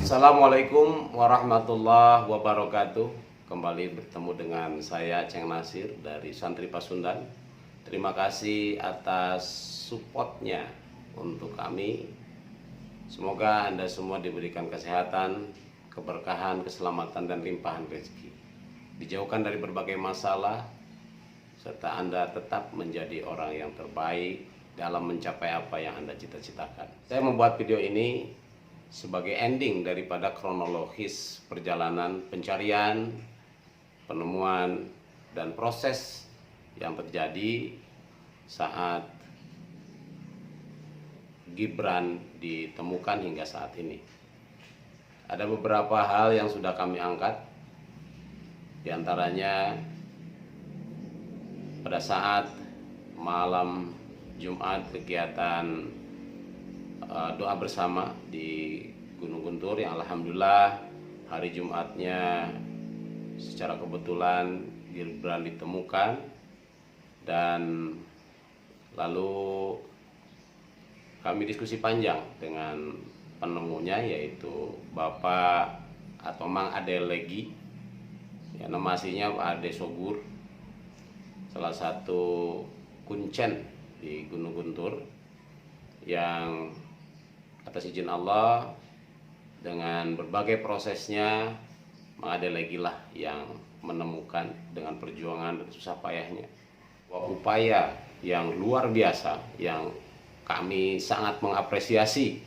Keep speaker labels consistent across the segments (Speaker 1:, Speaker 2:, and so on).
Speaker 1: Assalamualaikum warahmatullahi wabarakatuh. Kembali bertemu dengan saya Ceng Nasir dari Santri Pasundan. Terima kasih atas supportnya untuk kami. Semoga Anda semua diberikan kesehatan, keberkahan, keselamatan, dan limpahan rezeki. Dijauhkan dari berbagai masalah, serta Anda tetap menjadi orang yang terbaik dalam mencapai apa yang Anda cita-citakan. Saya membuat video ini sebagai ending daripada kronologis perjalanan pencarian, penemuan, dan proses yang terjadi saat Gibran ditemukan hingga saat ini. Ada beberapa hal yang sudah kami angkat, diantaranya pada saat malam Jumat kegiatan doa bersama di Gunung Guntur, yang alhamdulillah hari Jumatnya secara kebetulan Gibran ditemukan, dan lalu kami diskusi panjang dengan penemunya, yaitu Bapak atau Mang Ade Legi, ya, nama aslinya Pak Ade Sogur, salah satu kuncen di Gunung Guntur, yang atas izin Allah dengan berbagai prosesnya Mang Ade Legi lah yang menemukan dengan perjuangan dan susah payahnya. Upaya yang luar biasa yang kami sangat mengapresiasi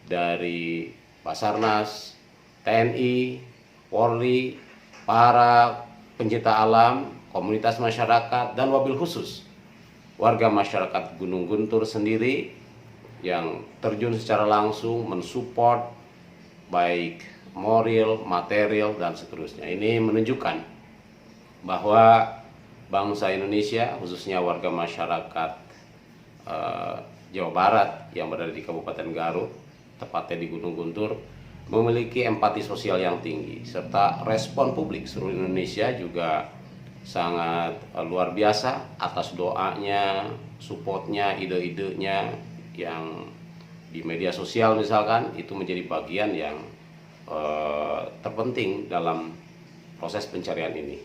Speaker 1: dari Basarnas, TNI, Polri, para pencinta alam, komunitas masyarakat, dan wabil khusus warga masyarakat Gunung Guntur sendiri yang terjun secara langsung mensupport baik moral, material, dan seterusnya. Ini menunjukkan bahwa bangsa Indonesia, khususnya warga masyarakat Jawa Barat yang berada di Kabupaten Garut, tepatnya di Gunung Guntur, memiliki empati sosial yang tinggi, serta respon publik seluruh Indonesia juga sangat luar biasa atas doanya, supportnya, ide-idenya yang di media sosial misalkan, itu menjadi bagian yang terpenting dalam proses pencarian ini.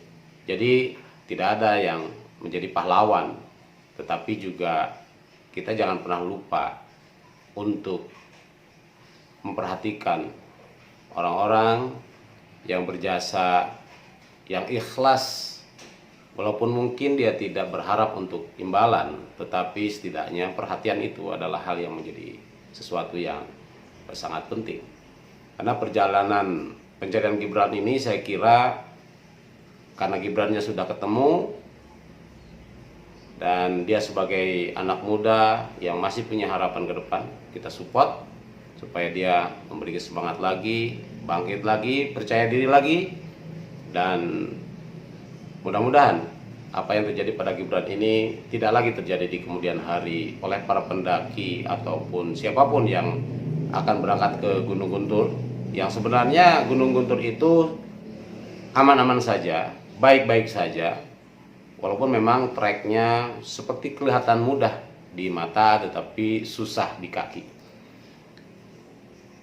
Speaker 1: Jadi tidak ada yang menjadi pahlawan, tetapi juga kita jangan pernah lupa untuk memperhatikan orang-orang yang berjasa, yang ikhlas, walaupun mungkin dia tidak berharap untuk imbalan, tetapi setidaknya perhatian itu adalah hal yang menjadi sesuatu yang sangat penting. Karena perjalanan pencarian Gibran ini, saya kira karena Gibrannya sudah ketemu dan dia sebagai anak muda yang masih punya harapan ke depan, kita support supaya dia memberi semangat lagi, bangkit lagi, percaya diri lagi, dan mudah-mudahan apa yang terjadi pada Gibran ini tidak lagi terjadi di kemudian hari oleh para pendaki ataupun siapapun yang akan berangkat ke Gunung Guntur. Yang sebenarnya Gunung Guntur itu aman-aman saja, baik-baik saja, walaupun memang treknya seperti kelihatan mudah di mata tetapi susah di kaki.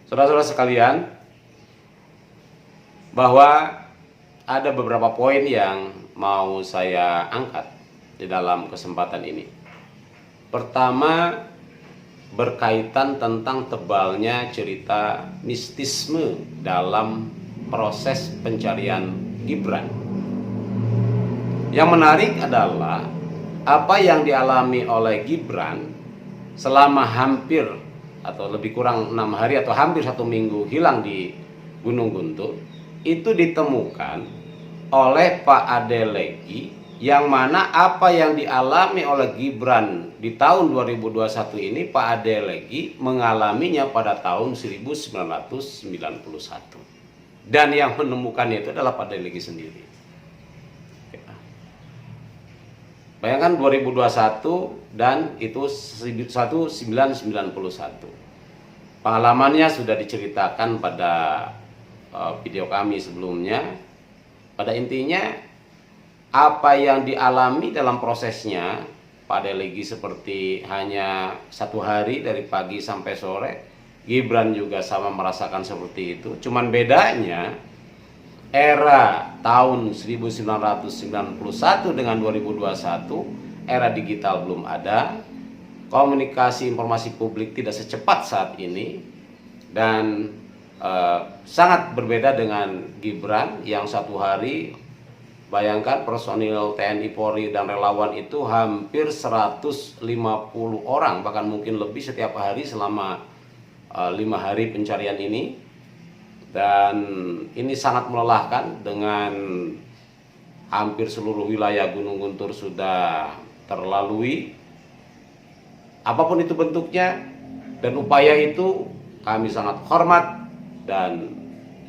Speaker 1: Saudara-saudara sekalian, bahwa ada beberapa poin yang mau saya angkat di dalam kesempatan ini. Pertama, berkaitan tentang tebalnya cerita mistisme dalam proses pencarian Gibran. Yang menarik adalah apa yang dialami oleh Gibran selama hampir atau lebih kurang 6 hari atau hampir 1 minggu hilang di Gunung Guntur, itu ditemukan oleh Pak Ade Legi, yang mana apa yang dialami oleh Gibran di tahun 2021 ini Pak Ade Legi mengalaminya pada tahun 1991, dan yang menemukannya itu adalah Pak Ade Legi sendiri. Bayangkan 2021 dan itu 1991. Pengalamannya sudah diceritakan pada video kami sebelumnya. Pada intinya apa yang dialami dalam prosesnya Pak Ade Legi seperti hanya 1 hari dari pagi sampai sore, Gibran juga sama merasakan seperti itu. Cuman bedanya era tahun 1991 dengan 2021, era digital belum ada, komunikasi informasi publik tidak secepat saat ini, dan sangat berbeda dengan Gibran yang satu hari, bayangkan personil TNI Polri dan relawan itu hampir 150 orang, bahkan mungkin lebih setiap hari selama 5 hari pencarian ini. Dan ini sangat melelahkan dengan hampir seluruh wilayah Gunung Guntur sudah terlalui, apapun itu bentuknya. Dan upaya itu kami sangat hormat, dan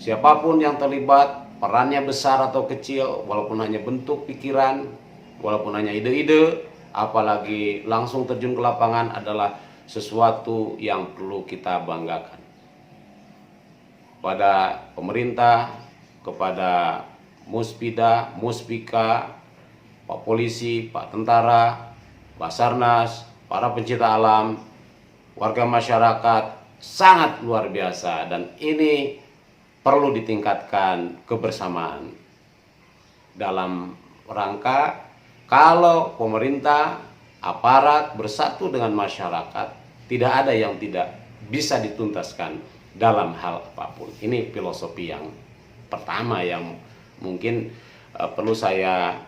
Speaker 1: siapapun yang terlibat, perannya besar atau kecil, walaupun hanya bentuk pikiran, walaupun hanya ide-ide, apalagi langsung terjun ke lapangan, adalah sesuatu yang perlu kita banggakan. Kepada pemerintah, kepada Muspida, Muspika, Pak Polisi, Pak Tentara, Basarnas, para pencinta alam, warga masyarakat, sangat luar biasa. Dan ini perlu ditingkatkan kebersamaan dalam rangka kalau pemerintah, aparat bersatu dengan masyarakat, tidak ada yang tidak bisa dituntaskan dalam hal apapun. Ini filosofi yang pertama yang mungkin perlu saya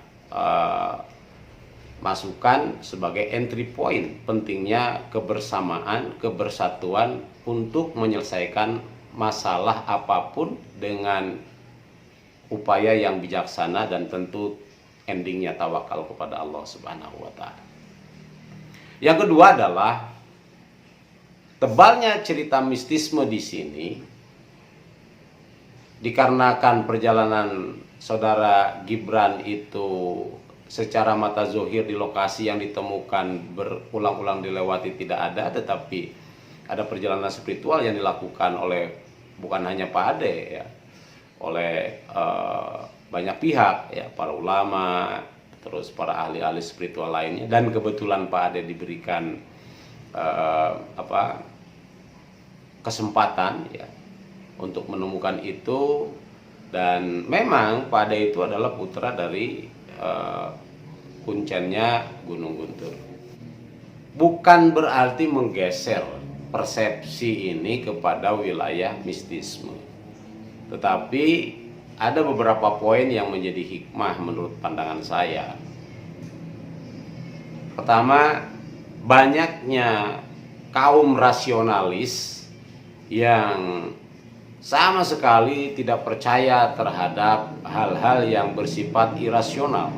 Speaker 1: masukkan sebagai entry point, pentingnya kebersamaan, kebersatuan untuk menyelesaikan masalah apapun dengan upaya yang bijaksana, dan tentu endingnya tawakal kepada Allah Subhanahu wa Ta'ala. Yang kedua adalah tebalnya cerita mistisme di sini dikarenakan perjalanan saudara Gibran itu secara mata zohir di lokasi yang ditemukan berulang-ulang dilewati tidak ada, tetapi ada perjalanan spiritual yang dilakukan oleh bukan hanya Pak Ade ya, oleh banyak pihak ya, para ulama, terus para ahli-ahli spiritual lainnya, dan kebetulan Pak Ade diberikan kesempatan ya untuk menemukan itu. Dan memang Pak Ade itu adalah putra dari kuncennya Gunung Guntur. Bukan berarti menggeser persepsi ini kepada wilayah mistisme, tetapi ada beberapa poin yang menjadi hikmah menurut pandangan saya. Pertama, banyaknya kaum rasionalis yang sama sekali tidak percaya terhadap hal-hal yang bersifat irasional.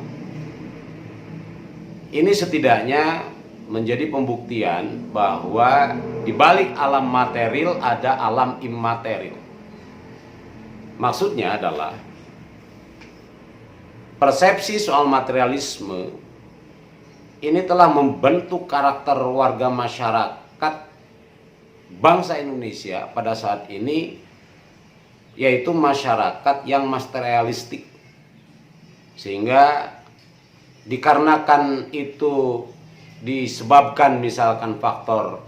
Speaker 1: Ini setidaknya menjadi pembuktian bahwa di balik alam material ada alam immaterial. Maksudnya adalah persepsi soal materialisme ini telah membentuk karakter warga masyarakat bangsa Indonesia pada saat ini, yaitu masyarakat yang materialistik. Sehingga dikarenakan itu disebabkan misalkan faktor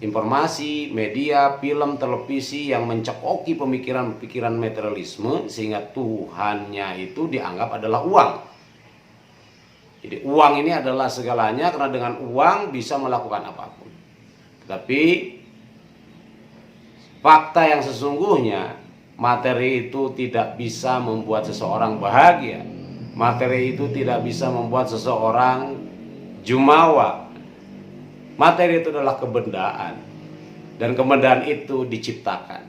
Speaker 1: informasi, media, film, televisi yang mencekoki pemikiran-pemikiran materialisme, sehingga Tuhannya itu dianggap adalah uang. Jadi uang ini adalah segalanya, karena dengan uang bisa melakukan apapun. Tetapi fakta yang sesungguhnya, materi itu tidak bisa membuat seseorang bahagia. Materi itu tidak bisa membuat seseorang jumawa. Materi itu adalah kebendaan, dan kebendaan itu diciptakan.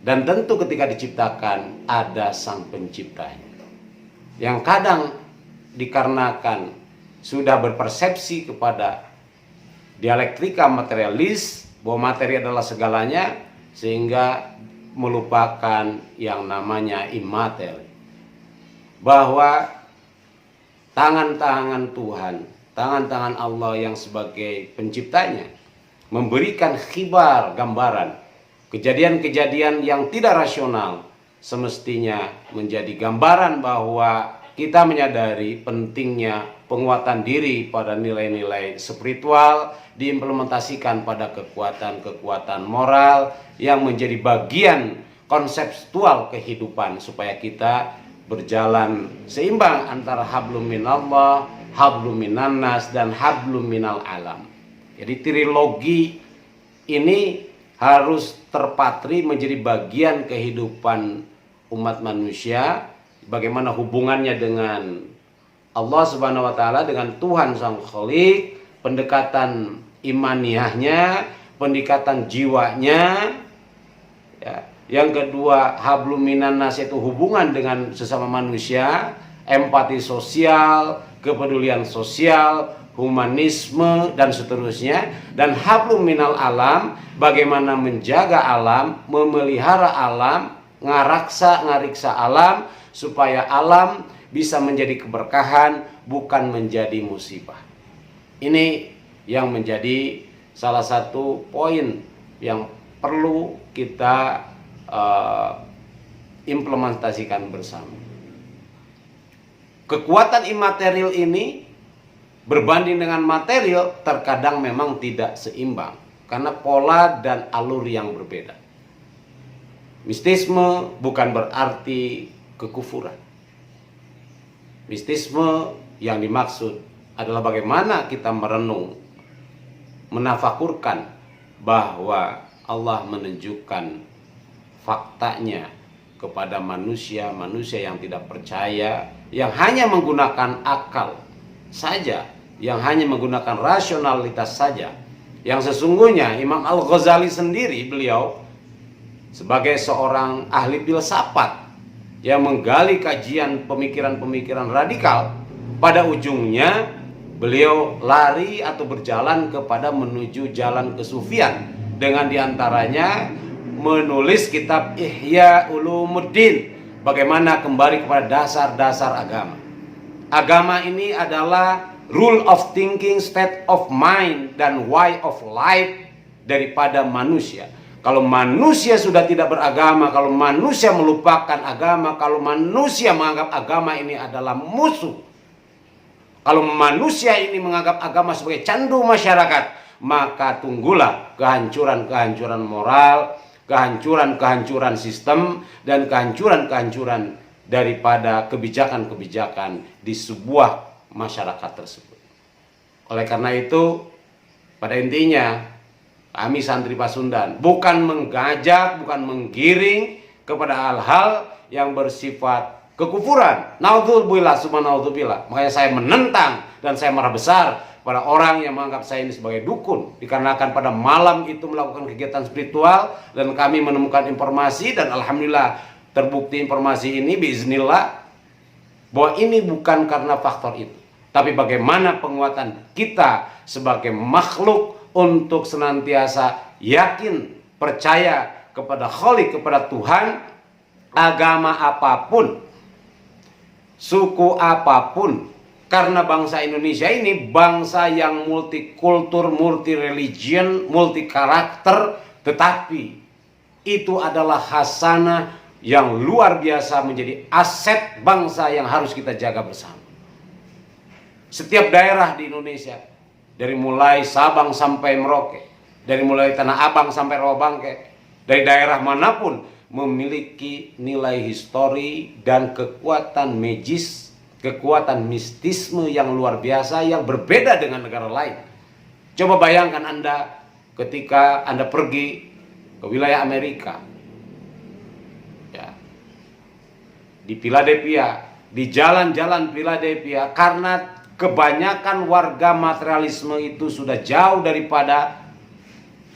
Speaker 1: Dan tentu ketika diciptakan ada sang penciptanya, yang kadang dikarenakan sudah berpersepsi kepada dialektika materialis bahwa materi adalah segalanya, sehingga melupakan yang namanya immateri, bahwa tangan-tangan Tuhan, tangan-tangan Allah yang sebagai penciptanya memberikan khibar, gambaran kejadian-kejadian yang tidak rasional, semestinya menjadi gambaran bahwa kita menyadari pentingnya penguatan diri pada nilai-nilai spiritual diimplementasikan pada kekuatan-kekuatan moral yang menjadi bagian konseptual kehidupan supaya kita berjalan seimbang antara hablum minallah, hablum minannas, dan hablum minal alam. Jadi trilogi ini harus terpatri menjadi bagian kehidupan umat manusia, bagaimana hubungannya dengan Allah Subhanahu wa taala, dengan Tuhan Sang Khalik, pendekatan imaniahnya, pendekatan jiwanya, ya. Yang kedua, hablum minannas, yaitu hubungan dengan sesama manusia, empati sosial, kepedulian sosial, humanisme, dan seterusnya. Dan hablum minal alam, bagaimana menjaga alam, memelihara alam, ngariksa alam, supaya alam bisa menjadi keberkahan, bukan menjadi musibah. Ini yang menjadi salah satu poin yang perlu kita implementasikan bersama. Kekuatan imaterial ini berbanding dengan material terkadang memang tidak seimbang karena pola dan alur yang berbeda. Mistisme bukan berarti kekufuran. Mistisme yang dimaksud adalah bagaimana kita merenung, menafakurkan bahwa Allah menunjukkan faktanya kepada manusia yang tidak percaya, yang hanya menggunakan akal saja, yang hanya menggunakan rasionalitas saja. Yang sesungguhnya Imam Al-Ghazali sendiri, beliau sebagai seorang ahli filsafat yang menggali kajian pemikiran-pemikiran radikal, pada ujungnya beliau lari atau berjalan kepada menuju jalan kesufian, dengan diantaranya menulis kitab Ihya Ulumuddin, bagaimana kembali kepada dasar-dasar agama. Agama ini adalah rule of thinking, state of mind, dan way of life daripada manusia. Kalau manusia sudah tidak beragama, kalau manusia melupakan agama, kalau manusia menganggap agama ini adalah musuh, kalau manusia ini menganggap agama sebagai candu masyarakat, maka tunggulah kehancuran-kehancuran moral, kehancuran-kehancuran sistem, dan kehancuran-kehancuran daripada kebijakan-kebijakan di sebuah masyarakat tersebut. Oleh karena itu, pada intinya kami santri Pasundan bukan menggajak, bukan menggiring kepada hal-hal yang bersifat kekufuran. Naudzubillah, subhanaudzubillah. Makanya saya menentang dan saya marah besar pada orang yang menganggap saya ini sebagai dukun, dikarenakan pada malam itu melakukan kegiatan spiritual dan kami menemukan informasi, dan alhamdulillah terbukti informasi ini biiznillah bahwa ini bukan karena faktor itu, tapi bagaimana penguatan kita sebagai makhluk untuk senantiasa yakin, percaya kepada Khalik, kepada Tuhan, agama apapun, suku apapun. Karena bangsa Indonesia ini bangsa yang multikultur, multi religion, multi karakter, tetapi itu adalah hasanah yang luar biasa, menjadi aset bangsa yang harus kita jaga bersama. Setiap daerah di Indonesia, dari mulai Sabang sampai Merauke, dari mulai Tanah Abang sampai Rawabangke, dari daerah manapun memiliki nilai histori dan kekuatan magis, kekuatan mistisme yang luar biasa, yang berbeda dengan negara lain. Coba bayangkan Anda ketika Anda pergi ke wilayah Amerika, ya, di Philadelphia, di jalan-jalan Philadelphia, karena kebanyakan warga materialisme itu sudah jauh daripada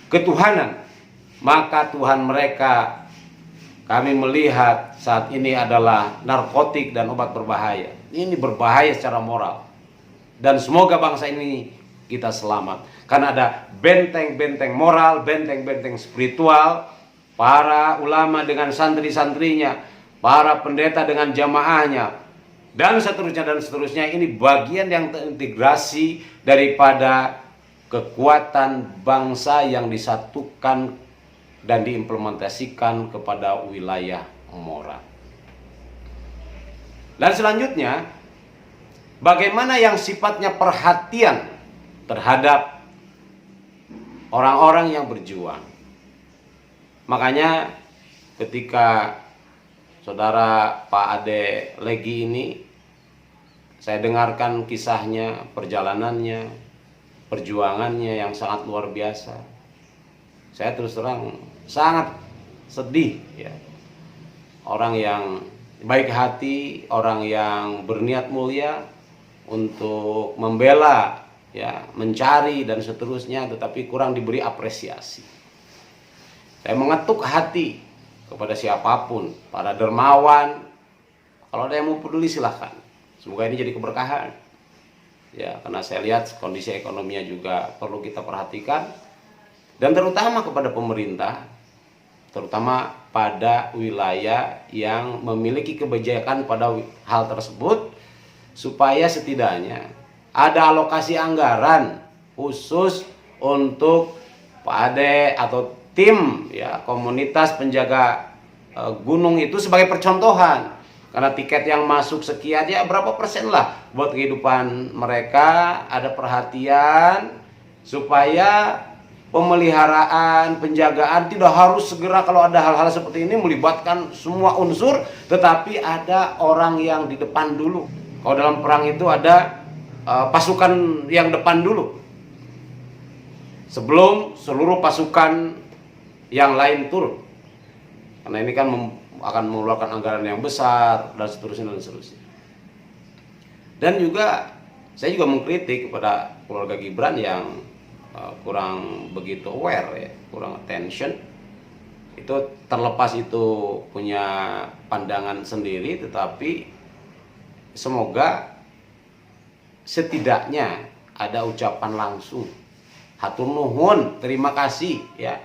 Speaker 1: ketuhanan, maka Tuhan mereka kami melihat saat ini adalah narkotik dan obat berbahaya. Ini berbahaya secara moral. Dan semoga bangsa ini kita selamat. Karena ada benteng-benteng moral, benteng-benteng spiritual, para ulama dengan santri-santrinya, para pendeta dengan jamaahnya, dan seterusnya. Ini bagian yang terintegrasi daripada kekuatan bangsa yang disatukan dan diimplementasikan kepada wilayah moral. Dan selanjutnya, bagaimana yang sifatnya perhatian terhadap orang-orang yang berjuang. Makanya ketika saudara Pak Ade Legi ini, saya dengarkan kisahnya, perjalanannya, perjuangannya yang sangat luar biasa. Saya terus terang sangat sedih ya. Orang yang baik hati, orang yang berniat mulia untuk membela ya, mencari dan seterusnya, tetapi kurang diberi apresiasi. Saya mengetuk hati kepada siapapun, para dermawan, kalau ada yang mau peduli silahkan. Semoga ini jadi keberkahan. Ya, karena saya lihat kondisi ekonominya juga perlu kita perhatikan, dan terutama kepada pemerintah, terutama pada wilayah yang memiliki kebijakan pada hal tersebut, supaya setidaknya ada alokasi anggaran khusus untuk Pak Ade atau tim ya, komunitas penjaga gunung itu sebagai percontohan. Karena tiket yang masuk sekian ya, berapa persen lah buat kehidupan mereka, ada perhatian supaya pemeliharaan, penjagaan tidak harus segera. Kalau ada hal-hal seperti ini melibatkan semua unsur, tetapi ada orang yang di depan dulu. Kalau dalam perang itu ada pasukan yang depan dulu sebelum seluruh pasukan yang lain turun. Karena ini kan akan mengeluarkan anggaran yang besar dan seterusnya dan seterusnya. Dan juga saya juga mengkritik kepada keluarga Gibran yang kurang begitu aware ya, kurang attention. Itu terlepas itu punya pandangan sendiri, tetapi semoga setidaknya ada ucapan langsung hatur nuhun, terima kasih ya.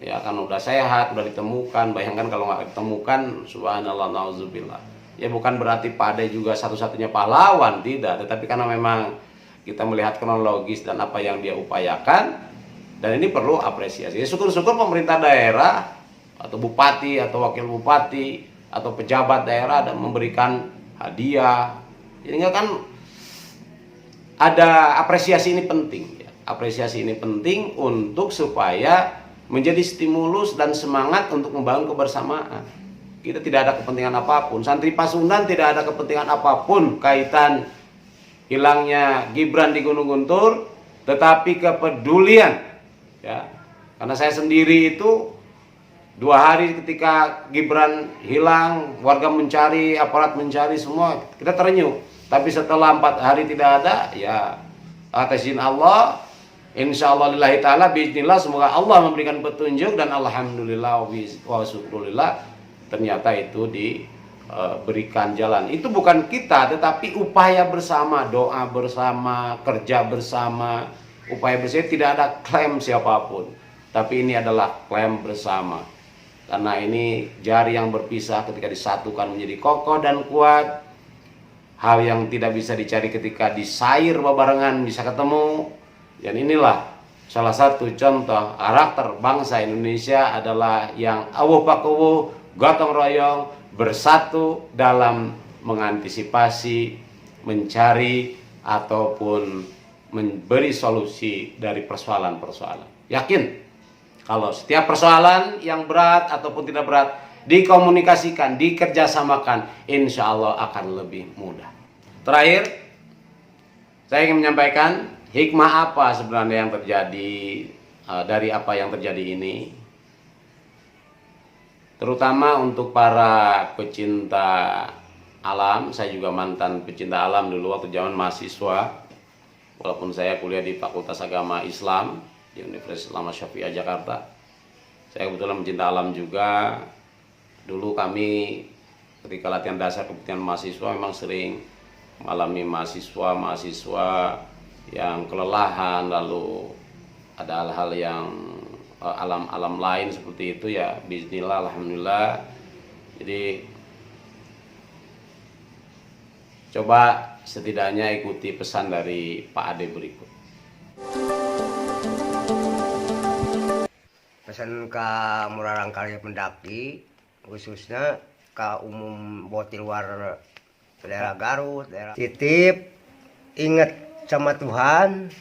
Speaker 1: Ya kan udah sehat, udah ditemukan. Bayangkan kalau nggak ditemukan, subhanallah, nauzubillah. Ya bukan berarti Pak Ade juga satu-satunya pahlawan, tidak. Tetapi karena memang kita melihat kronologis dan apa yang dia upayakan, dan ini perlu apresiasi. Ya, syukur-syukur pemerintah daerah atau bupati atau wakil bupati atau pejabat daerah ada memberikan hadiah. Jadi kan ada apresiasi, ini penting ya. Apresiasi ini penting untuk supaya menjadi stimulus dan semangat untuk membangun kebersamaan. Kita tidak ada kepentingan apapun. Santri Pasundan tidak ada kepentingan apapun kaitan hilangnya Gibran di Gunung Guntur, tetapi kepedulian ya. Karena saya sendiri itu 2 hari ketika Gibran hilang, warga mencari, aparat mencari, semua kita terenyuh. Tapi setelah 4 hari tidak ada, ya atas izin Allah, insya Allah lillahi ta'ala, bismillah, semoga Allah memberikan petunjuk, dan alhamdulillah wa syukurillah ternyata itu diberikan jalan. Itu bukan kita, tetapi upaya bersama, doa bersama, kerja bersama, upaya bersama. Tidak ada klaim siapapun, tapi ini adalah klaim bersama. Karena ini jari yang berpisah ketika disatukan menjadi kokoh dan kuat. Hal yang tidak bisa dicari ketika disair bebarengan bisa ketemu. Dan inilah salah satu contoh karakter bangsa Indonesia adalah yang awuh pakuwuh, gotong royong, bersatu dalam mengantisipasi, mencari ataupun memberi solusi dari persoalan-persoalan. Yakin kalau setiap persoalan yang berat ataupun tidak berat dikomunikasikan, dikerjasamakan, insya Allah akan lebih mudah. Terakhir, saya ingin menyampaikan hikmah apa sebenarnya yang terjadi dari apa yang terjadi ini, terutama untuk para pecinta alam. Saya juga mantan pecinta alam dulu waktu zaman mahasiswa, walaupun saya kuliah di Fakultas Agama Islam di Universitas Muhammad Syafi'i Jakarta. Saya kebetulan mencinta alam juga. Dulu kami ketika latihan dasar kepentingan mahasiswa memang sering mengalami mahasiswa yang kelelahan, lalu ada hal-hal yang alam-alam lain seperti itu ya. Bismillah, alhamdulillah. Jadi coba setidaknya ikuti pesan dari Pak Ade berikut.
Speaker 2: Pesan ke Murarang Karya Pendaki, khususnya ke umum buat di luar daerah Garut, daerah titip, ingat sama Tuhan.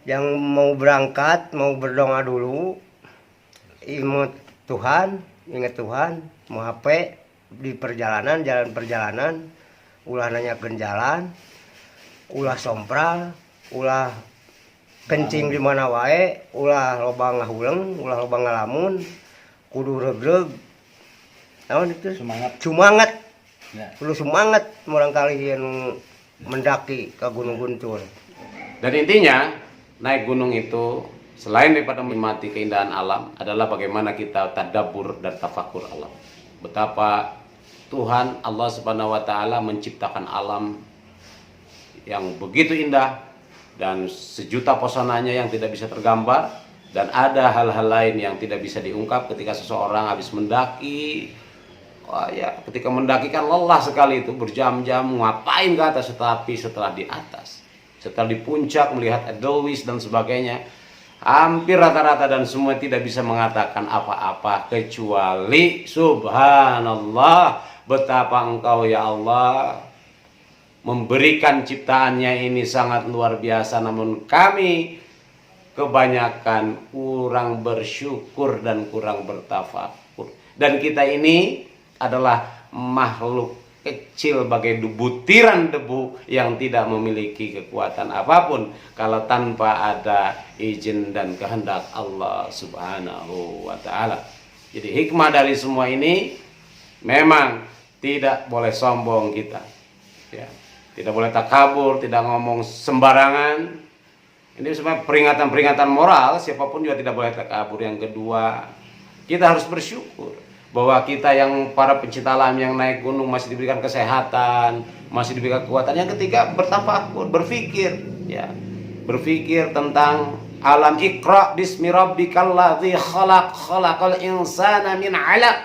Speaker 2: Yang mau berangkat, mau berdoa dulu, ingat Tuhan, mau HP di perjalanan, jalan perjalanan, ulah nanyakeun jalan, ulah sompral, ulah kencing di mana wae, ulah loba ngahuleung, ulah loba ngalamun, kudu regreg. Naon itu? Semangat. Ya. Kudu semangat murangkali anu mendaki ke Gunung Guntur.
Speaker 1: Dan intinya naik gunung itu selain daripada menikmati keindahan alam adalah bagaimana kita tadabbur dan tafakur alam. Betapa Tuhan Allah Subhanahu wa taala menciptakan alam yang begitu indah dan sejuta pesonanya yang tidak bisa tergambar, dan ada hal-hal lain yang tidak bisa diungkap ketika seseorang habis mendaki. Ketika mendaki kan lelah sekali itu, berjam-jam ngapain ke atas, tetapi setelah di atas, setelah di puncak melihat Edelweiss dan sebagainya, hampir rata-rata dan semua tidak bisa mengatakan apa-apa kecuali subhanallah, betapa engkau ya Allah memberikan ciptaannya ini sangat luar biasa, namun kami kebanyakan kurang bersyukur dan kurang bertafakur. Dan kita ini adalah makhluk kecil bagai butiran debu yang tidak memiliki kekuatan apapun kalau tanpa ada izin dan kehendak Allah Subhanahu wa taala. Jadi hikmah dari semua ini memang tidak boleh sombong kita. Ya, tidak boleh takabur, tidak ngomong sembarangan. Ini sebenarnya peringatan-peringatan moral, siapapun juga tidak boleh takabur. Yang kedua, kita harus bersyukur bahwa kita yang para pencinta alam yang naik gunung masih diberikan kesehatan, masih diberikan kekuatan. Yang ketiga, bertafakur, berpikir, ya. Berpikir tentang alam. Iqra bismi rabbikal ladzi khalaq, khalaqal insana min 'alaq.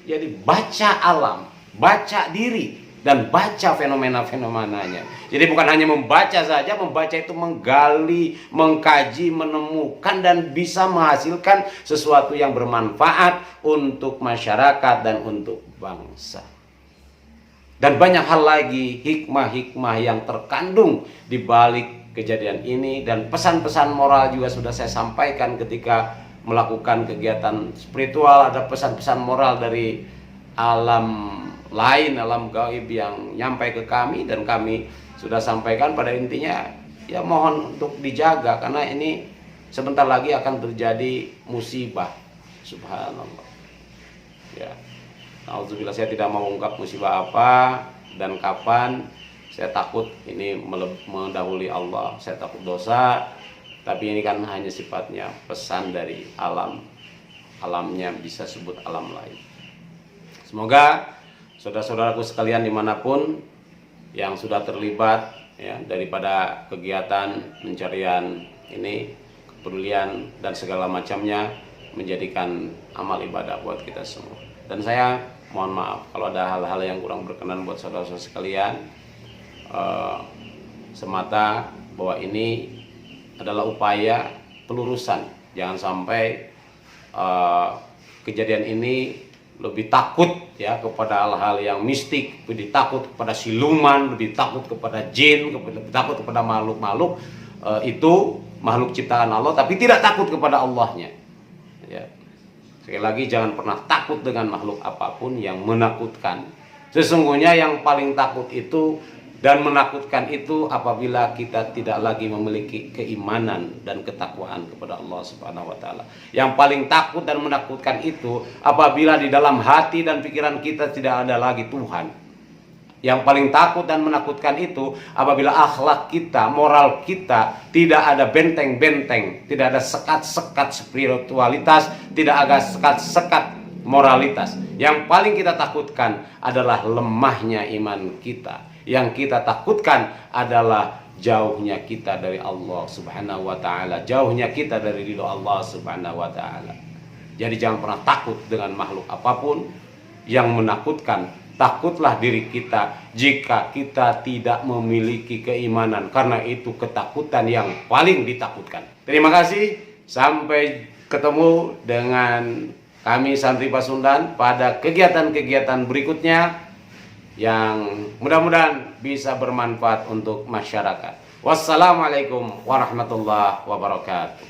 Speaker 1: Jadi baca alam, baca diri, dan baca fenomena-fenomenanya. Jadi bukan hanya membaca saja, membaca itu menggali, mengkaji, menemukan, dan bisa menghasilkan sesuatu yang bermanfaat untuk masyarakat dan untuk bangsa. Dan banyak hal lagi, hikmah-hikmah yang terkandung di balik kejadian ini, dan pesan-pesan moral juga sudah saya sampaikan ketika melakukan kegiatan spiritual. Ada pesan-pesan moral dari alam lain, alam gaib yang nyampai ke kami, dan kami sudah sampaikan. Pada intinya ya mohon untuk dijaga, karena ini sebentar lagi akan terjadi musibah. Subhanallah. Ya, alhamdulillah, saya tidak mau ungkap musibah apa dan kapan. Saya takut ini mendahului Allah, saya takut dosa. Tapi ini kan hanya sifatnya pesan dari alam. Alamnya bisa sebut alam lain. Semoga saudara-saudaraku sekalian dimanapun yang sudah terlibat ya daripada kegiatan pencarian ini, kepedulian dan segala macamnya, menjadikan amal ibadah buat kita semua. Dan saya mohon maaf kalau ada hal-hal yang kurang berkenan buat saudara-saudara sekalian. Semata bahwa ini adalah upaya pelurusan. Jangan sampai kejadian ini lebih takut ya kepada hal-hal yang mistik, lebih takut kepada siluman, lebih takut kepada jin, lebih takut kepada makhluk-makhluk itu makhluk ciptaan Allah, tapi tidak takut kepada Allahnya. Ya. Sekali lagi, jangan pernah takut dengan makhluk apapun yang menakutkan. Sesungguhnya yang paling takut itu dan menakutkan itu apabila kita tidak lagi memiliki keimanan dan ketakwaan kepada Allah Subhanahu wa taala. Yang paling takut dan menakutkan itu apabila di dalam hati dan pikiran kita tidak ada lagi Tuhan. Yang paling takut dan menakutkan itu apabila akhlak kita, moral kita tidak ada benteng-benteng, tidak ada sekat-sekat spiritualitas, tidak ada sekat-sekat moralitas. Yang paling kita takutkan adalah lemahnya iman kita. Yang kita takutkan adalah jauhnya kita dari Allah Subhanahu wa taala, jauhnya kita dari ridho Allah Subhanahu wa taala. Jadi jangan pernah takut dengan makhluk apapun yang menakutkan. Takutlah diri kita jika kita tidak memiliki keimanan, karena itu ketakutan yang paling ditakutkan. Terima kasih, sampai ketemu dengan kami Santri Pasundan pada kegiatan-kegiatan berikutnya. yang mudah-mudahan bisa bermanfaat untuk masyarakat. Wassalamualaikum warahmatullahi wabarakatuh.